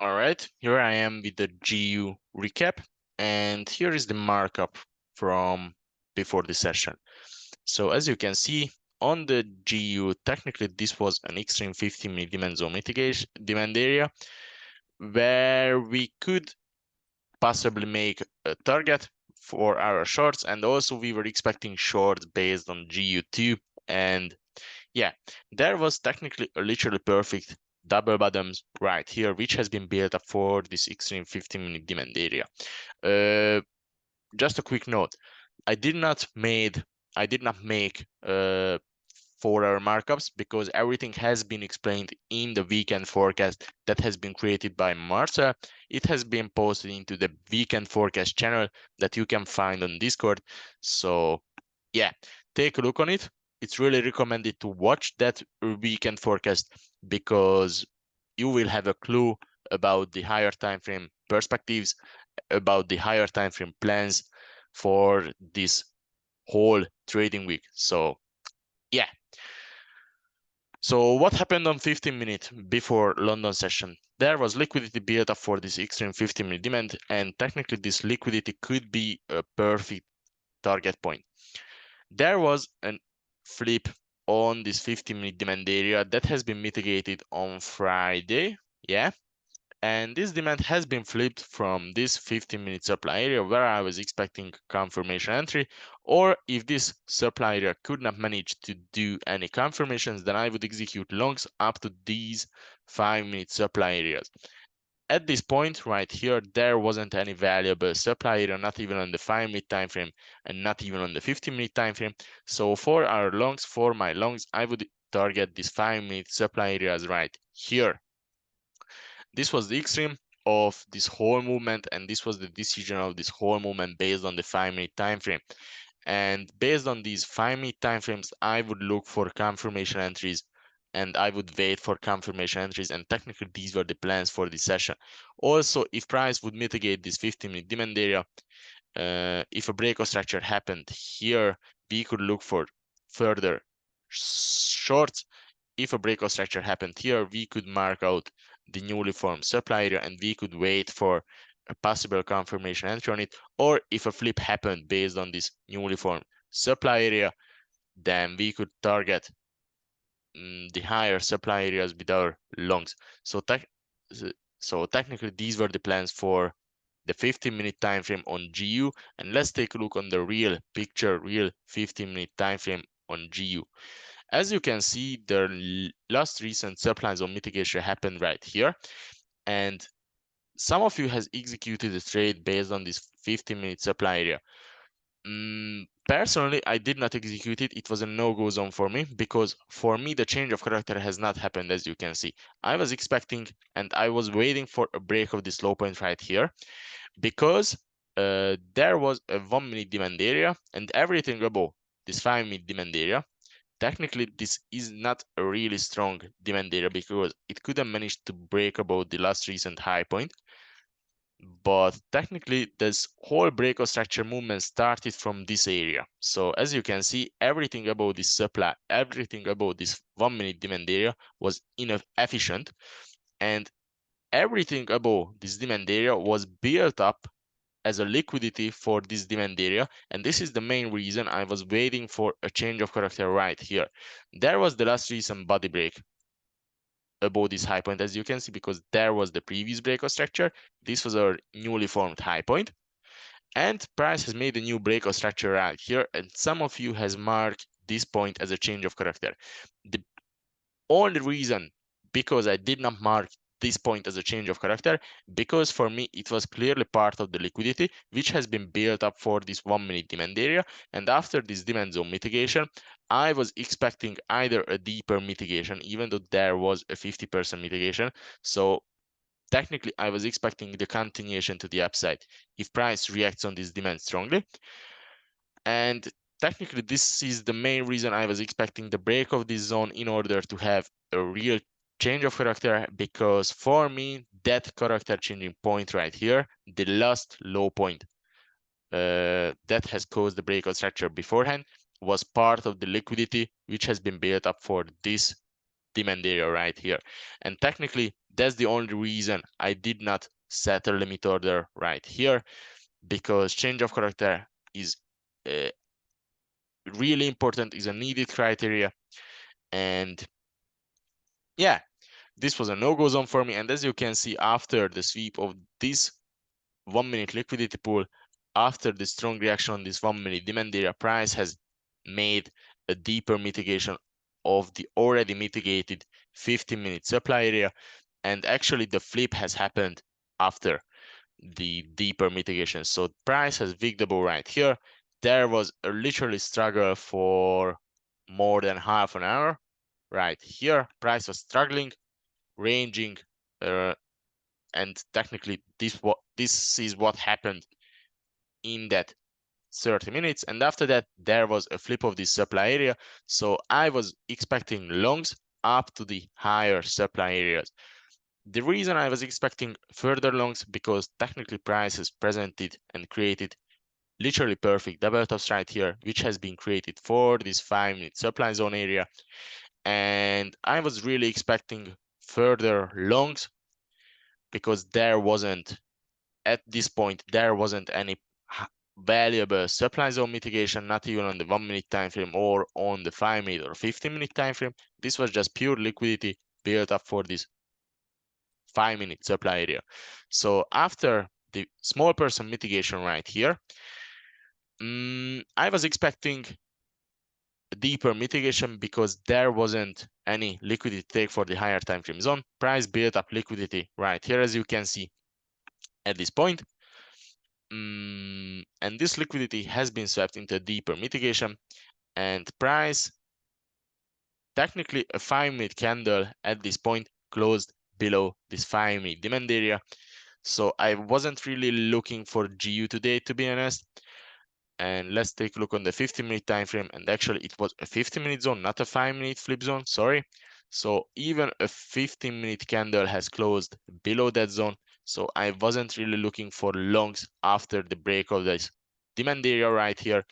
All right, here I am with the GU recap, and here is the markup from before the session. So as you can see on the GU, technically this was an extreme 50-minute demand zone mitigation demand area where we could possibly make a target for our shorts, and also we were expecting shorts based on GU2, and yeah, there was technically a literally perfect double bottoms right here, which has been built up for this extreme 15-minute demand area. Uh, just a quick note: I did not make 4-hour markups because everything has been explained in the weekend forecast that has been created by Marcel. It has been posted into the weekend forecast channel that you can find on Discord. So yeah, take a look on it. It's really recommended to watch that weekend forecast because you will have a clue about the higher time frame perspectives, about the higher time frame plans for this whole trading week. So yeah. So what happened on 15 minutes before London session? There was liquidity built up for this extreme 15-minute demand, and technically this liquidity could be a perfect target point. There was a flip on this 15-minute demand area that has been mitigated on Friday. Yeah. And this demand has been flipped from this 15-minute supply area where I was expecting confirmation entry, or if this supply area could not manage to do any confirmations, then I would execute longs up to these 5-minute supply areas. At this point right here, there wasn't any valuable supply area, not even on the 5-minute time frame and not even on the 15-minute time frame. So for my longs, I would target these 5-minute supply areas right here. This was the extreme of this whole movement, and this was the decision of this whole movement based on the 5-minute time frame. And based on these 5-minute time frames, I would look for confirmation entries and I would wait for confirmation entries, and technically these were the plans for this session. Also, if price would mitigate this 15-minute demand area, if a breakout structure happened here, we could look for further shorts. If a breakout structure happened here, we could mark out the newly formed supply area and we could wait for a possible confirmation entry on it. Or if a flip happened based on this newly formed supply area, then we could target the higher supply areas with our longs. So, technically, these were the plans for the 15-minute time frame on GU, and let's take a look on the real 15-minute time frame on GU. As you can see, the last recent supply zone mitigation happened right here, and some of you has executed a trade based on this 15-minute supply area. Personally, I did not execute it. It was a no-go zone for me because for me, the change of character has not happened, as you can see. I was expecting and I was waiting for a break of this low point right here because there was a 1-minute demand area and everything above this 5-minute demand area. Technically, this is not a really strong demand area because it couldn't manage to break above the last recent high point. But technically, this whole breakout structure movement started from this area. So as you can see, everything above this supply, everything above this 1-minute demand area was inefficient, and everything above this demand area was built up as a liquidity for this demand area, and this is the main reason I was waiting for a change of character right here. There was the last recent body break above this high point, as you can see, because there was the previous breakout structure. This was our newly formed high point, and price has made a new breakout structure right here, and some of you has marked this point as a change of character. The only reason because I did not mark this point as a change of character, because for me it was clearly part of the liquidity which has been built up for this 1-minute demand area, and after this demand zone mitigation I was expecting either a deeper mitigation, even though there was a 50% mitigation. So technically I was expecting the continuation to the upside if price reacts on this demand strongly, and technically this is the main reason I was expecting the break of this zone in order to have a real change of character, because for me that character changing point right here, the last low point that has caused the breakout structure beforehand, was part of the liquidity which has been built up for this demand area right here. And technically That's the only reason I did not set a limit order right here, because change of character is really important, is a needed criteria. And yeah, this was a no-go zone for me. And as you can see, after the sweep of this 1 minute liquidity pool, after the strong reaction on this 1 minute demand area, price has made a deeper mitigation of the already mitigated 15-minute supply area. And actually the flip has happened after the deeper mitigation. So price has wigged the ball right here. There was a literally struggle for more than half an hour. Right here, price was struggling, ranging, and technically this is what happened in that 30 minutes. And after that, there was a flip of this supply area. So I was expecting longs up to the higher supply areas. The reason I was expecting further longs, because technically price has presented and created literally perfect double tops right here, which has been created for this 5-minute supply zone area. And I was really expecting further longs, because there wasn't, at this point, there wasn't any valuable supply zone mitigation, not even on the 1 minute time frame or on the 5-minute or 15-minute time frame. This was just pure liquidity built up for this 5-minute supply area. So after the small person mitigation right here, I was expecting a deeper mitigation, because there wasn't any liquidity take for the higher time frame zone. Price built up liquidity right here, as you can see at this point. And this liquidity has been swept into a deeper mitigation, and price, technically a 5-minute candle at this point, closed below this 5-minute demand area. So I wasn't really looking for GU today, to be honest. And let's take a look on the 15-minute time frame, and actually it was a 15-minute zone, not a 5-minute flip zone, sorry. So even a 15-minute candle has closed below that zone. So I wasn't really looking for longs after the break of this demand area right here.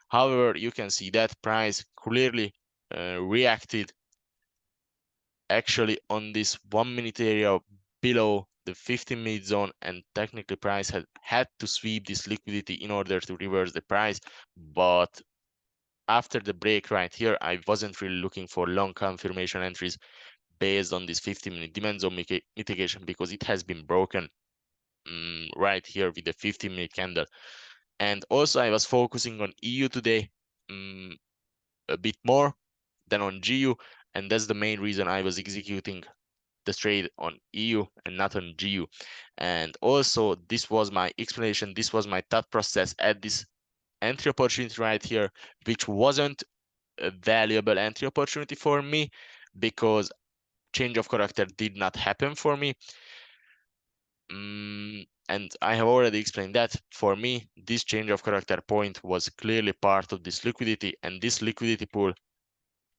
However, you can see that price clearly reacted actually on this 1 minute area below the 15-minute zone, and technically price had to sweep this liquidity in order to reverse the price. But after the break right here, I wasn't really looking for long confirmation entries based on this 15-minute demand zone mitigation, because it has been broken right here with the 15-minute candle. And also I was focusing on EU today a bit more than on GU, and that's the main reason I was executing the trade on EU and not on GU. And also this was my explanation, this was my thought process at this entry opportunity right here, which wasn't a valuable entry opportunity for me, because change of character did not happen for me. And I have already explained that for me, this change of character point was clearly part of this liquidity, and this liquidity pool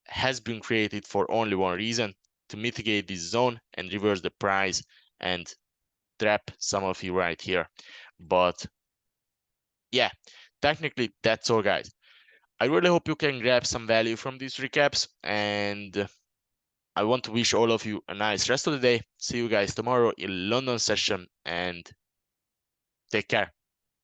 has been created for only one reason: to mitigate this zone and reverse the price and trap some of you right here. But yeah, technically that's all, guys. I really hope you can grab some value from these recaps, and I want to wish all of you a nice rest of the day. See you guys tomorrow in London session, and take care.